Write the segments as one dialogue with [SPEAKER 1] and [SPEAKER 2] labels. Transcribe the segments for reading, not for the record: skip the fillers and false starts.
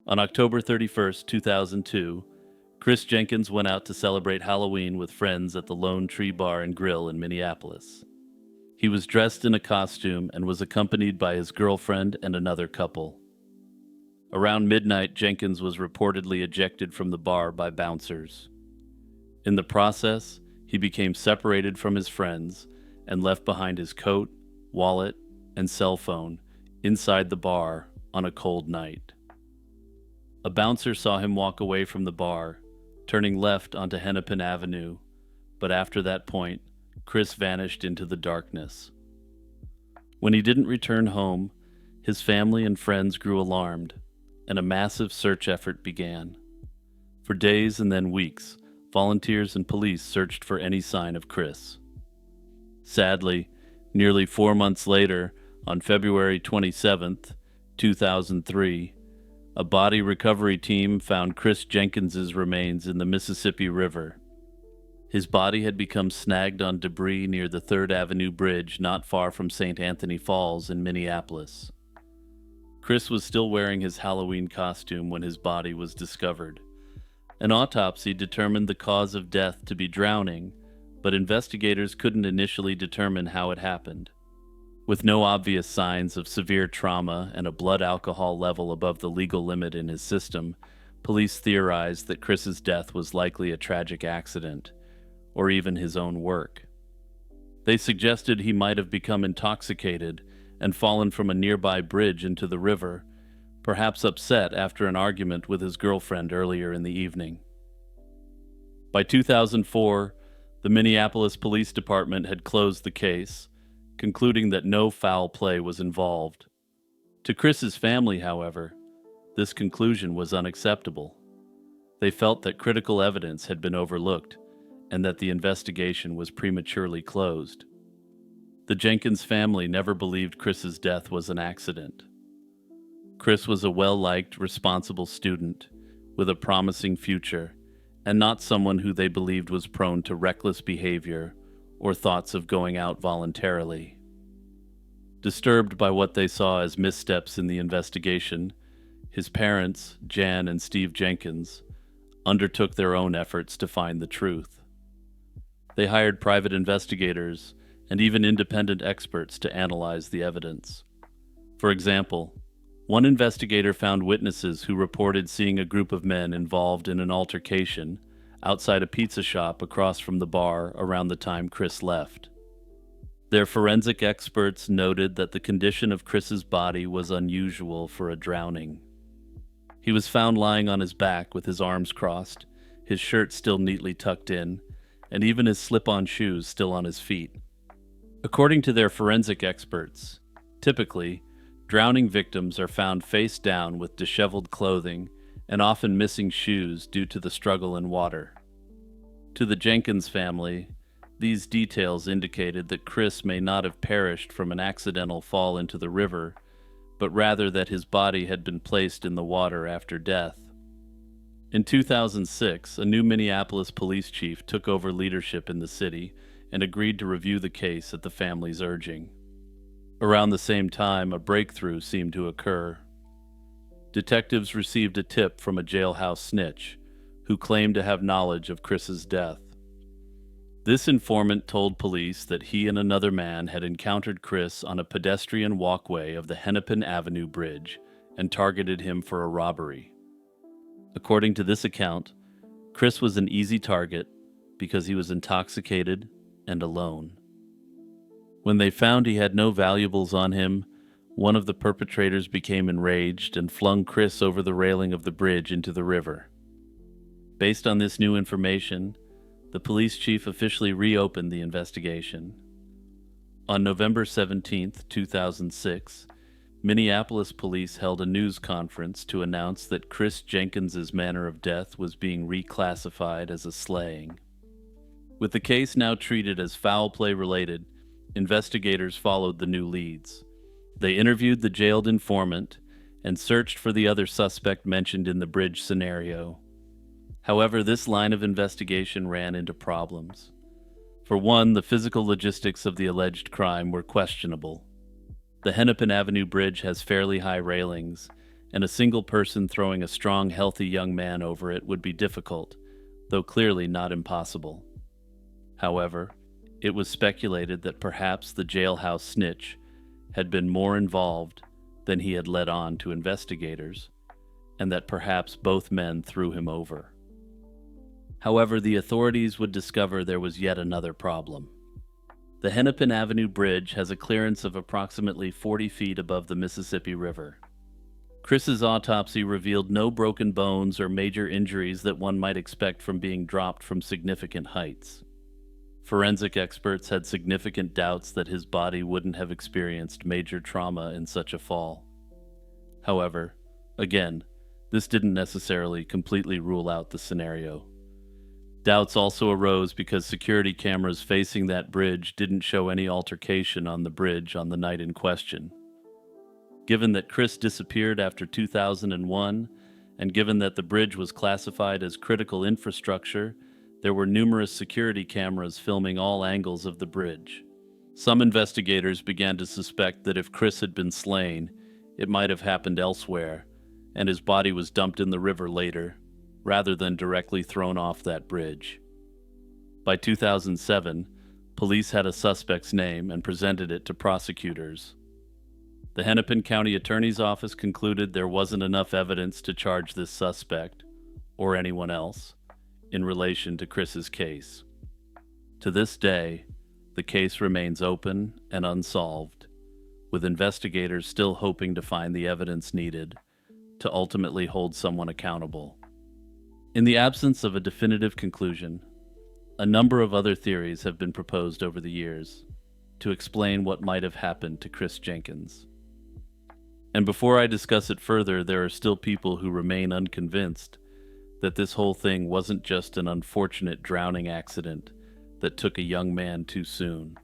[SPEAKER 1] On October 31st, 2002, Chris Jenkins went out to celebrate Halloween with friends at the Lone Tree Bar and Grill in Minneapolis. He was dressed in a costume and was accompanied by his girlfriend and another couple. Around midnight, Jenkins was reportedly ejected from the bar by bouncers. In the process, he became separated from his friends and left behind his coat, wallet, and cell phone inside the bar on a cold night. A bouncer saw him walk away from the bar, turning left onto Hennepin Avenue, but after that point, Chris vanished into the darkness. When he didn't return home, his family and friends grew alarmed, and a massive search effort began. For days and then weeks, volunteers and police searched for any sign of Chris. Sadly, nearly 4 months later, on February 27th, 2003, a body recovery team found Chris Jenkins's remains in the Mississippi River. His body had become snagged on debris near the 3rd Avenue Bridge not far from St. Anthony Falls in Minneapolis. Chris was still wearing his Halloween costume when his body was discovered. An autopsy determined the cause of death to be drowning, but investigators couldn't initially determine how it happened. With no obvious signs of severe trauma and a blood alcohol level above the legal limit in his system, police theorized that Chris's death was likely a tragic accident, or even his own work. They suggested he might have become intoxicated and fallen from a nearby bridge into the river, perhaps upset after an argument with his girlfriend earlier in the evening. By 2004, the Minneapolis Police Department had closed the case, concluding that no foul play was involved. To Chris's family, however, this conclusion was unacceptable. They felt that critical evidence had been overlooked and that the investigation was prematurely closed. The Jenkins family never believed Chris's death was an accident. Chris was a well-liked, responsible student with a promising future, and not someone who they believed was prone to reckless behavior or thoughts of going out voluntarily. Disturbed by what they saw as missteps in the investigation, his parents, Jan and Steve Jenkins, undertook their own efforts to find the truth. They hired private investigators and even independent experts to analyze the evidence. For example, one investigator found witnesses who reported seeing a group of men involved in an altercation outside a pizza shop across from the bar around the time Chris left. Their forensic experts noted that the condition of Chris's body was unusual for a drowning. He was found lying on his back with his arms crossed, his shirt still neatly tucked in, and even his slip-on shoes still on his feet. According to their forensic experts, typically, drowning victims are found face down with disheveled clothing and often missing shoes due to the struggle in water. To the Jenkins family, these details indicated that Chris may not have perished from an accidental fall into the river, but rather that his body had been placed in the water after death. In 2006, a new Minneapolis police chief took over leadership in the city and agreed to review the case at the family's urging. Around the same time, a breakthrough seemed to occur. Detectives received a tip from a jailhouse snitch who claimed to have knowledge of Chris's death. This informant told police that he and another man had encountered Chris on a pedestrian walkway of the Hennepin Avenue Bridge and targeted him for a robbery. According to this account, Chris was an easy target because he was intoxicated and alone. When they found he had no valuables on him, one of the perpetrators became enraged and flung Chris over the railing of the bridge into the river. Based on this new information, the police chief officially reopened the investigation. On November 17, 2006, Minneapolis police held a news conference to announce that Chris Jenkins's manner of death was being reclassified as a slaying. With the case now treated as foul play related, investigators followed the new leads. They interviewed the jailed informant and searched for the other suspect mentioned in the bridge scenario. However, this line of investigation ran into problems. For one, the physical logistics of the alleged crime were questionable. The Hennepin Avenue Bridge has fairly high railings, and a single person throwing a strong, healthy young man over it would be difficult, though clearly not impossible. However, it was speculated that perhaps the jailhouse snitch had been more involved than he had let on to investigators, and that perhaps both men threw him over. However, the authorities would discover there was yet another problem. The Hennepin Avenue Bridge has a clearance of approximately 40 feet above the Mississippi River. Chris's autopsy revealed no broken bones or major injuries that one might expect from being dropped from significant heights. Forensic experts had significant doubts that his body wouldn't have experienced major trauma in such a fall. However, again, this didn't necessarily completely rule out the scenario. Doubts also arose because security cameras facing that bridge didn't show any altercation on the bridge on the night in question. Given that Chris disappeared after 2001, and given that the bridge was classified as critical infrastructure, there were numerous security cameras filming all angles of the bridge. Some investigators began to suspect that if Chris had been slain, it might have happened elsewhere, and his body was dumped in the river later, rather than directly thrown off that bridge. By 2007, police had a suspect's name and presented it to prosecutors. The Hennepin County Attorney's Office concluded there wasn't enough evidence to charge this suspect, or anyone else, in relation to Chris's case. To this day, the case remains open and unsolved, with investigators still hoping to find the evidence needed to ultimately hold someone accountable. In the absence of a definitive conclusion, a number of other theories have been proposed over the years to explain what might have happened to Chris Jenkins. And before I discuss it further, there are still people who remain unconvinced that this whole thing wasn't just an unfortunate drowning accident that took a young man too soon.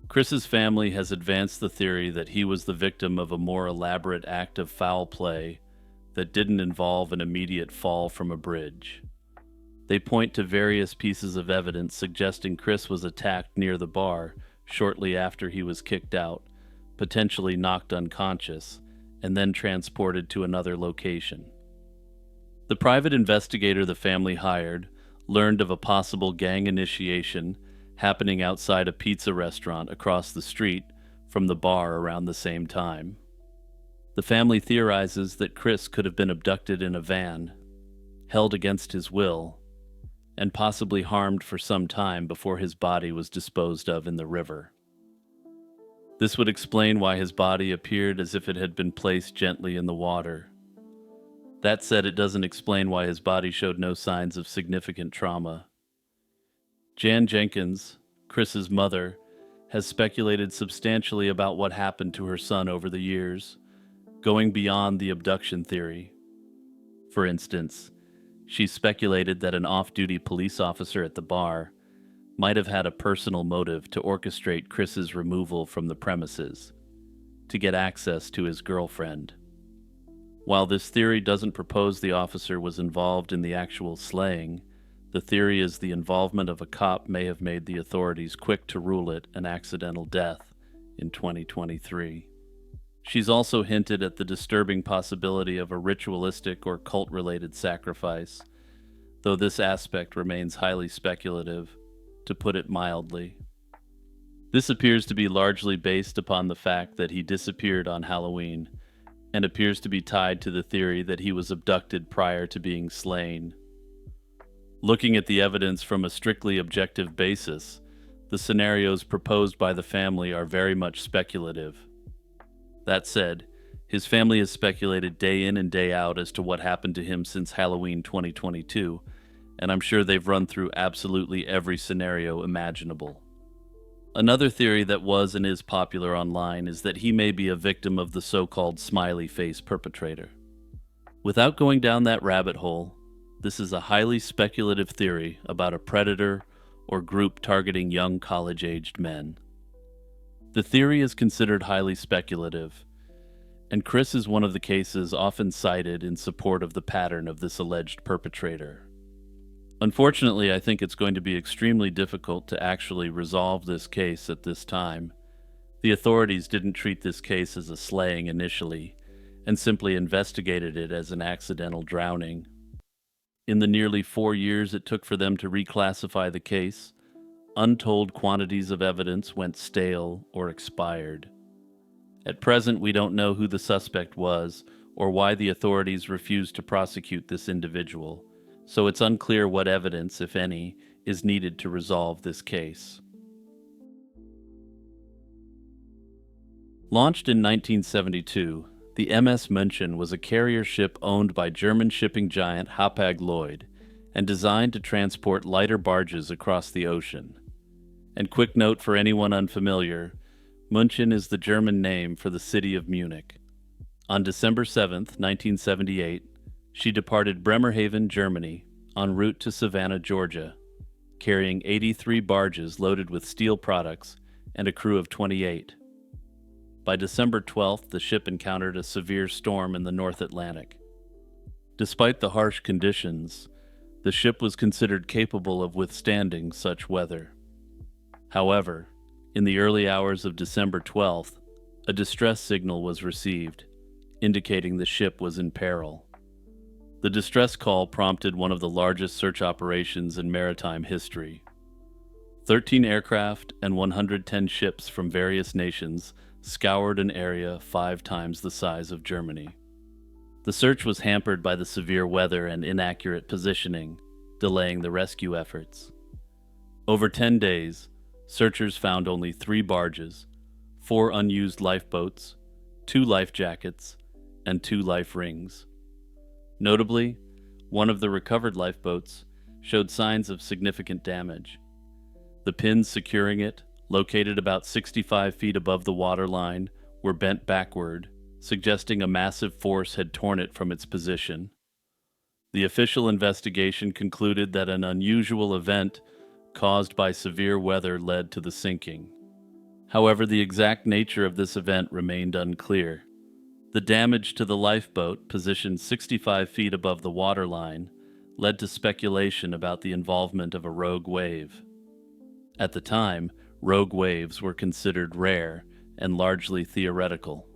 [SPEAKER 1] Chris's family has advanced the theory that he was the victim of a more elaborate act of foul play that didn't involve an immediate fall from a bridge. They point to various pieces of evidence suggesting Chris was attacked near the bar shortly after he was kicked out, potentially knocked unconscious, and then transported to another location. The private investigator the family hired learned of a possible gang initiation happening outside a pizza restaurant across the street from the bar around the same time. The family theorizes that Chris could have been abducted in a van, held against his will, and possibly harmed for some time before his body was disposed of in the river. This would explain why his body appeared as if it had been placed gently in the water. That said, it doesn't explain why his body showed no signs of significant trauma. Jan Jenkins, Chris's mother, has speculated substantially about what happened to her son over the years, going beyond the abduction theory. For instance, she speculated that an off-duty police officer at the bar might have had a personal motive to orchestrate Chris's removal from the premises, to get access to his girlfriend. While this theory doesn't propose the officer was involved in the actual slaying, the theory is the involvement of a cop may have made the authorities quick to rule it an accidental death in 2023. She's also hinted at the disturbing possibility of a ritualistic or cult-related sacrifice, though this aspect remains highly speculative, to put it mildly. This appears to be largely based upon the fact that he disappeared on Halloween, and appears to be tied to the theory that he was abducted prior to being slain. Looking at the evidence from a strictly objective basis, the scenarios proposed by the family are very much speculative. That said, his family has speculated day in and day out as to what happened to him since Halloween 2022, and I'm sure they've run through absolutely every scenario imaginable. Another theory that was and is popular online is that he may be a victim of the so-called smiley face perpetrator. Without going down that rabbit hole, this is a highly speculative theory about a predator or group targeting young college-aged men. The theory is considered highly speculative, and Chris is one of the cases often cited in support of the pattern of this alleged perpetrator. Unfortunately, I think it's going to be extremely difficult to actually resolve this case at this time. The authorities didn't treat this case as a slaying initially, and simply investigated it as an accidental drowning. In the nearly 4 years it took for them to reclassify the case, untold quantities of evidence went stale or expired. At present, we don't know who the suspect was or why the authorities refused to prosecute this individual, so it's unclear what evidence, if any, is needed to resolve this case. Launched in 1972, the MS München was a carrier ship owned by German shipping giant Hapag-Lloyd and designed to transport lighter barges across the ocean. And quick note for anyone unfamiliar, München is the German name for the city of Munich. On December 7, 1978, she departed Bremerhaven, Germany, en route to Savannah, Georgia, carrying 83 barges loaded with steel products and a crew of 28. By December 12th, the ship encountered a severe storm in the North Atlantic. Despite the harsh conditions, the ship was considered capable of withstanding such weather. However, in the early hours of December 12th, a distress signal was received, indicating the ship was in peril. The distress call prompted one of the largest search operations in maritime history. 13 aircraft and 110 ships from various nations scoured an area 5 times the size of Germany. The search was hampered by the severe weather and inaccurate positioning, delaying the rescue efforts. Over 10 days, searchers found only 3 barges, 4 unused lifeboats, 2 life jackets, and 2 life rings. Notably, one of the recovered lifeboats showed signs of significant damage. The pins securing it, located about 65 feet above the waterline, were bent backward, suggesting a massive force had torn it from its position. The official investigation concluded that an unusual event caused by severe weather led to the sinking. However, the exact nature of this event remained unclear. The damage to the lifeboat, positioned 65 feet above the waterline, led to speculation about the involvement of a rogue wave. At the time, rogue waves were considered rare and largely theoretical.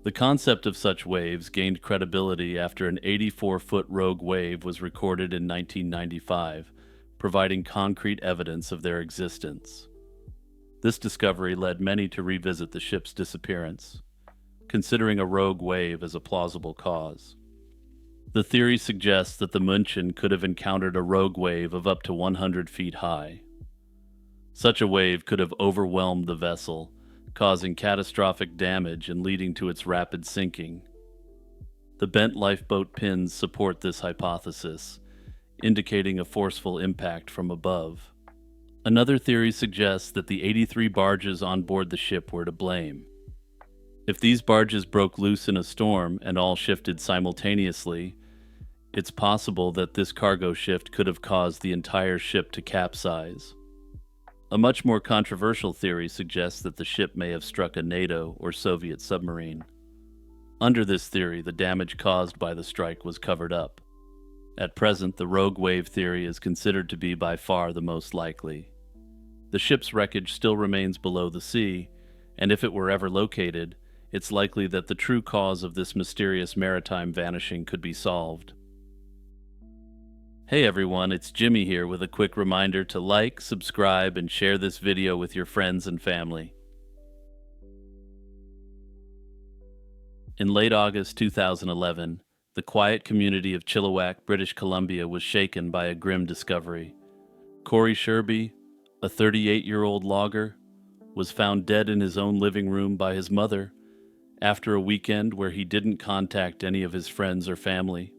[SPEAKER 1] The concept of such waves gained credibility after an 84-foot rogue wave was recorded in 1995, providing concrete evidence of their existence. This discovery led many to revisit the ship's disappearance, considering a rogue wave as a plausible cause. The theory suggests that the München could have encountered a rogue wave of up to 100 feet high. Such a wave could have overwhelmed the vessel, causing catastrophic damage and leading to its rapid sinking. The bent lifeboat pins support this hypothesis, indicating a forceful impact from above. Another theory suggests that the 83 barges on board the ship were to blame. If these barges broke loose in a storm and all shifted simultaneously, it's possible that this cargo shift could have caused the entire ship to capsize. A much more controversial theory suggests that the ship may have struck a NATO or Soviet submarine. Under this theory, the damage caused by the strike was covered up. At present, the rogue wave theory is considered to be by far the most likely. The ship's wreckage still remains below the sea, and if it were ever located, it's likely that the true cause of this mysterious maritime vanishing could be solved. Hey everyone, it's Jimmy here with a quick reminder to like, subscribe, and share this video with your friends and family. In late August 2011, the quiet community of Chilliwack, British Columbia was shaken by a grim discovery. Corey Sherby, a 38-year-old logger, was found dead in his own living room by his mother after a weekend where he didn't contact any of his friends or family.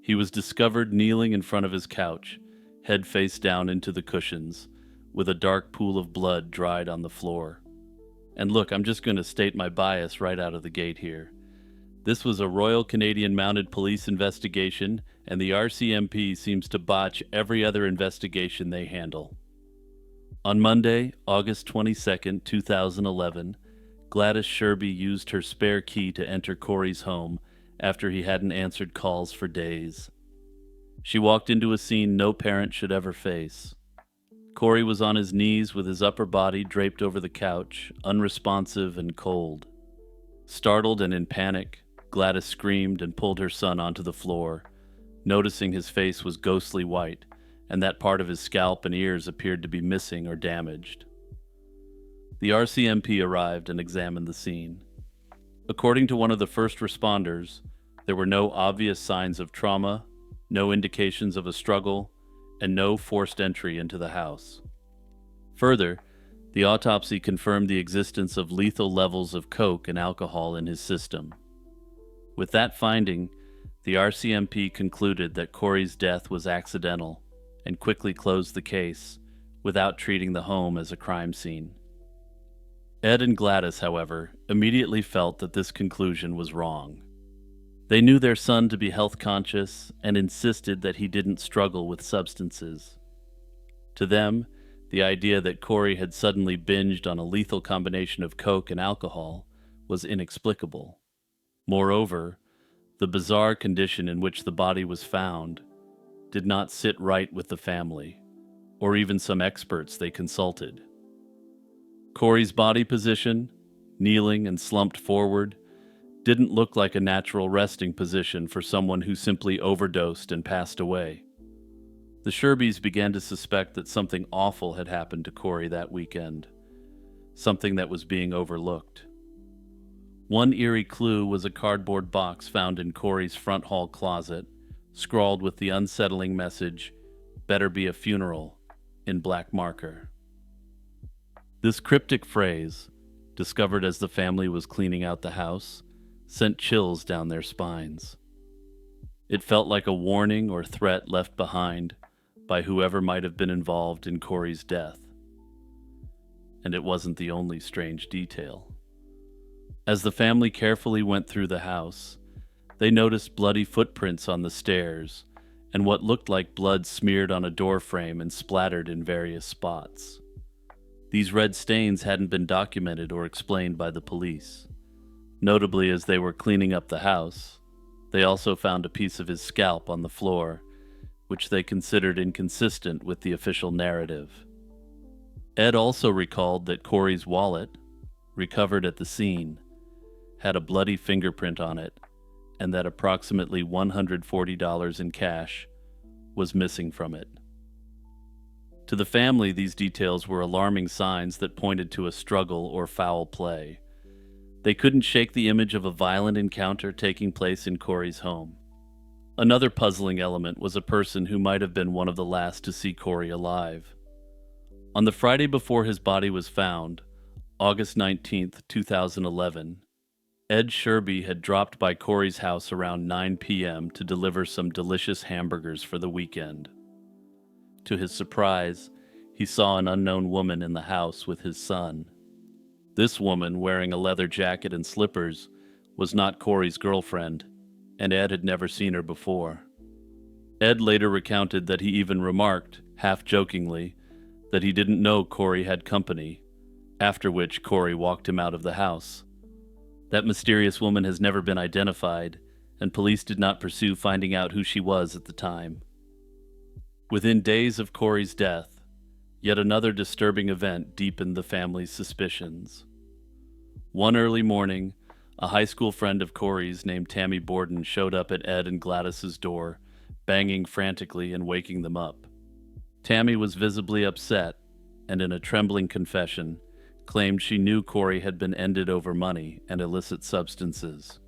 [SPEAKER 1] He was discovered kneeling in front of his couch, head face down into the cushions, with a dark pool of blood dried on the floor. And look, I'm just going to state my bias right out of the gate here. This was a Royal Canadian Mounted Police investigation, and the RCMP seems to botch every other investigation they handle. On Monday, August 22, 2011, Gladys Sherby used her spare key to enter Corey's home after he hadn't answered calls for days. She walked into a scene no parent should ever face. Corey was on his knees with his upper body draped over the couch, unresponsive and cold. Startled and in panic, Gladys screamed and pulled her son onto the floor, noticing his face was ghostly white and that part of his scalp and ears appeared to be missing or damaged. The RCMP arrived and examined the scene. According to one of the first responders, there were no obvious signs of trauma, no indications of a struggle, and no forced entry into the house. Further, the autopsy confirmed the existence of lethal levels of coke and alcohol in his system. With that finding, the RCMP concluded that Corey's death was accidental and quickly closed the case without treating the home as a crime scene. Ed and Gladys, however, immediately felt that this conclusion was wrong. They knew their son to be health conscious and insisted that he didn't struggle with substances. To them, the idea that Corey had suddenly binged on a lethal combination of coke and alcohol was inexplicable. Moreover, the bizarre condition in which the body was found did not sit right with the family, or even some experts they consulted. Corey's body position, kneeling and slumped forward, didn't look like a natural resting position for someone who simply overdosed and passed away. The Sherbys began to suspect that something awful had happened to Corey that weekend, something that was being overlooked. One eerie clue was a cardboard box found in Corey's front hall closet, scrawled with the unsettling message, "Better be a funeral," in black marker. This cryptic phrase, discovered as the family was cleaning out the house, sent chills down their spines. It felt like a warning or threat left behind by whoever might have been involved in Corey's death. And it wasn't the only strange detail. As the family carefully went through the house, they noticed bloody footprints on the stairs and what looked like blood smeared on a door frame and splattered in various spots. These red stains hadn't been documented or explained by the police. Notably, as they were cleaning up the house, they also found a piece of his scalp on the floor, which they considered inconsistent with the official narrative. Ed also recalled that Corey's wallet, recovered at the scene, had a bloody fingerprint on it, and that approximately $140 in cash was missing from it. To the family, these details were alarming signs that pointed to a struggle or foul play. They couldn't shake the image of a violent encounter taking place in Corey's home. Another puzzling element was a person who might have been one of the last to see Corey alive. On the Friday before his body was found, August 19th, 2011, Ed Sherby had dropped by Corey's house around 9 p.m. to deliver some delicious hamburgers for the weekend. To his surprise, he saw an unknown woman in the house with his son. This woman, wearing a leather jacket and slippers, was not Corey's girlfriend, and Ed had never seen her before. Ed later recounted that he even remarked, half-jokingly, that he didn't know Corey had company, after which Corey walked him out of the house. That mysterious woman has never been identified, and police did not pursue finding out who she was at the time. Within days of Corey's death, yet another disturbing event deepened the family's suspicions. One early morning, a high school friend of Corey's named Tammy Borden showed up at Ed and Gladys's door, banging frantically and waking them up. Tammy was visibly upset, and in a trembling confession, claimed she knew Corey had been ended over money and illicit substances.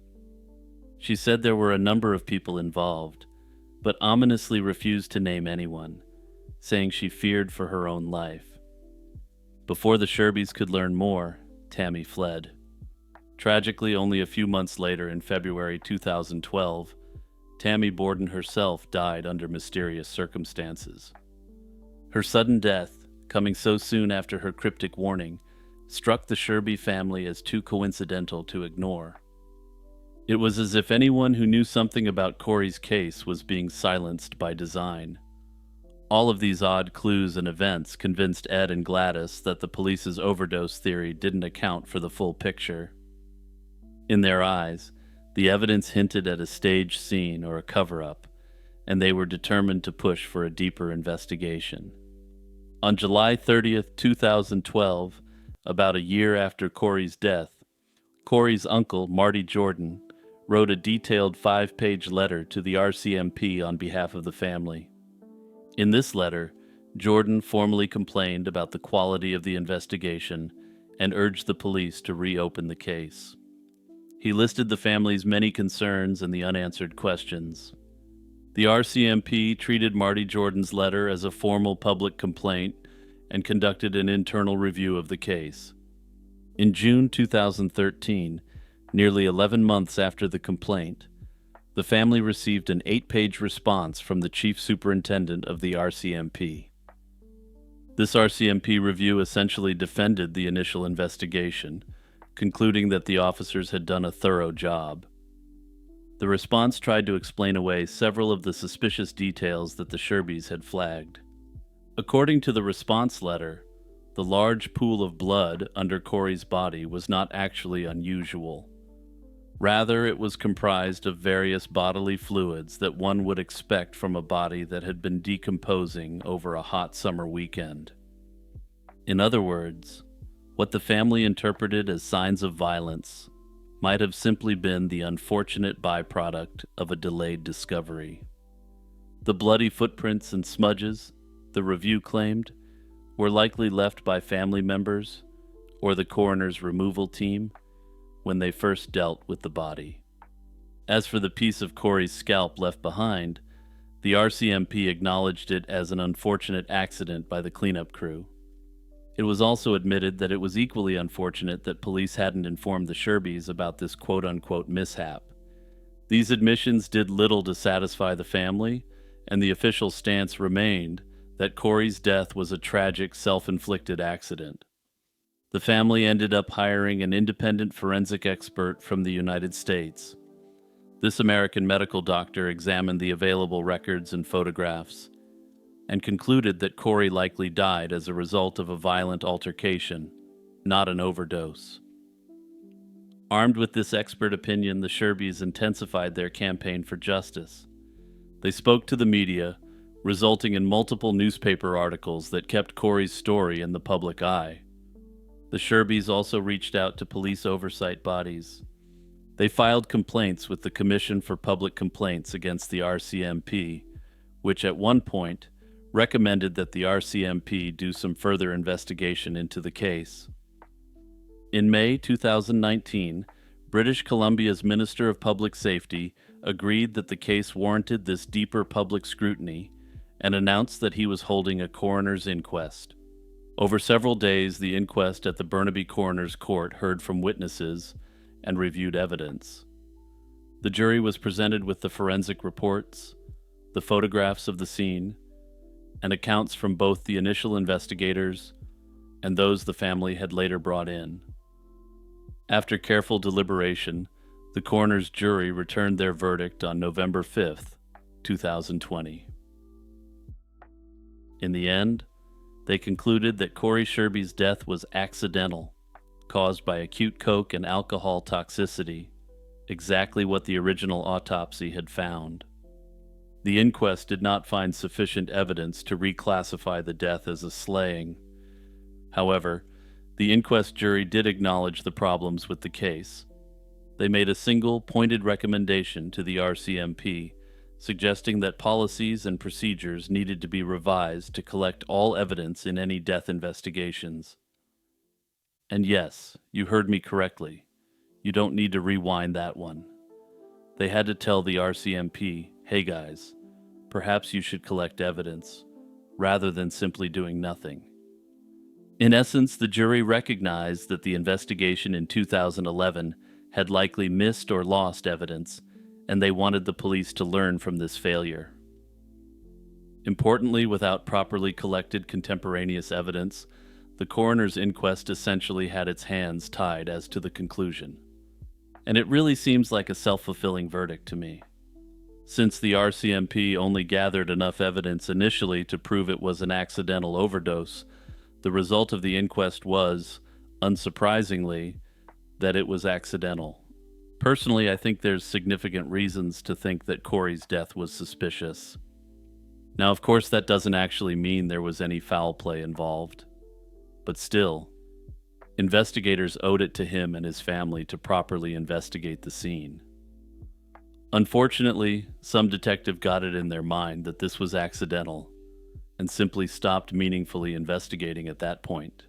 [SPEAKER 1] She said there were a number of people involved, but ominously refused to name anyone, saying she feared for her own life. Before the Sherbys could learn more, Tammy fled. Tragically, only a few months later, in February 2012, Tammy Borden herself died under mysterious circumstances. Her sudden death, coming so soon after her cryptic warning, struck the Sherby family as too coincidental to ignore. It was as if anyone who knew something about Corey's case was being silenced by design. All of these odd clues and events convinced Ed and Gladys that the police's overdose theory didn't account for the full picture. In their eyes, the evidence hinted at a staged scene or a cover-up, and they were determined to push for a deeper investigation. On July 30th, 2012, about a year after Corey's death, Corey's uncle, Marty Jordan, wrote a detailed 5-page letter to the RCMP on behalf of the family. In this letter, Jordan formally complained about the quality of the investigation and urged the police to reopen the case. He listed the family's many concerns and the unanswered questions. The RCMP treated Marty Jordan's letter as a formal public complaint and conducted an internal review of the case. In June 2013, nearly 11 months after the complaint, the family received an 8-page response from the chief superintendent of the RCMP. This RCMP review essentially defended the initial investigation, concluding that the officers had done a thorough job. The response tried to explain away several of the suspicious details that the Sherbys had flagged. According to the response letter, the large pool of blood under Corey's body was not actually unusual. Rather, it was comprised of various bodily fluids that one would expect from a body that had been decomposing over a hot summer weekend. In other words, what the family interpreted as signs of violence might have simply been the unfortunate byproduct of a delayed discovery. The bloody footprints and smudges, the review claimed, were likely left by family members or the coroner's removal team when they first dealt with the body. As for the piece of Corey's scalp left behind, the RCMP acknowledged it as an unfortunate accident by the cleanup crew. It was also admitted that it was equally unfortunate that police hadn't informed the Sherbys about this quote-unquote mishap. These admissions did little to satisfy the family, and the official stance remained that Corey's death was a tragic self-inflicted accident. The family ended up hiring an independent forensic expert from the United States. This American medical doctor examined the available records and photographs and concluded that Corey likely died as a result of a violent altercation, not an overdose. Armed with this expert opinion, the Sherbys intensified their campaign for justice. They spoke to the media, resulting in multiple newspaper articles that kept Corey's story in the public eye. The Sherbys also reached out to police oversight bodies. They filed complaints with the Commission for Public Complaints against the RCMP, which at one point recommended that the RCMP do some further investigation into the case. In May 2019, British Columbia's Minister of Public Safety agreed that the case warranted this deeper public scrutiny and announced that he was holding a coroner's inquest. Over several days, the inquest at the Burnaby Coroner's Court heard from witnesses and reviewed evidence. The jury was presented with the forensic reports, the photographs of the scene, and accounts from both the initial investigators and those the family had later brought in. After careful deliberation, the coroner's jury returned their verdict on November 5th, 2020. In the end, they concluded that Corey Sherby's death was accidental, caused by acute coke and alcohol toxicity, exactly what the original autopsy had found. The inquest did not find sufficient evidence to reclassify the death as a slaying. However, the inquest jury did acknowledge the problems with the case. They made a single, pointed recommendation to the RCMP, suggesting that policies and procedures needed to be revised to collect all evidence in any death investigations. And yes, you heard me correctly. You don't need to rewind that one. They had to tell the RCMP, hey guys, perhaps you should collect evidence, rather than simply doing nothing. In essence, the jury recognized that the investigation in 2011 had likely missed or lost evidence, and they wanted the police to learn from this failure. Importantly, without properly collected contemporaneous evidence, the coroner's inquest essentially had its hands tied as to the conclusion. And it really seems like a self-fulfilling verdict to me. Since the RCMP only gathered enough evidence initially to prove it was an accidental overdose, the result of the inquest was, unsurprisingly, that it was accidental. Personally, I think there's significant reasons to think that Corey's death was suspicious. Now, of course, that doesn't actually mean there was any foul play involved. But still, Investigators owed it to him and his family to properly investigate the scene. Unfortunately, some detective got it in their mind that this was accidental and simply stopped meaningfully investigating at that point.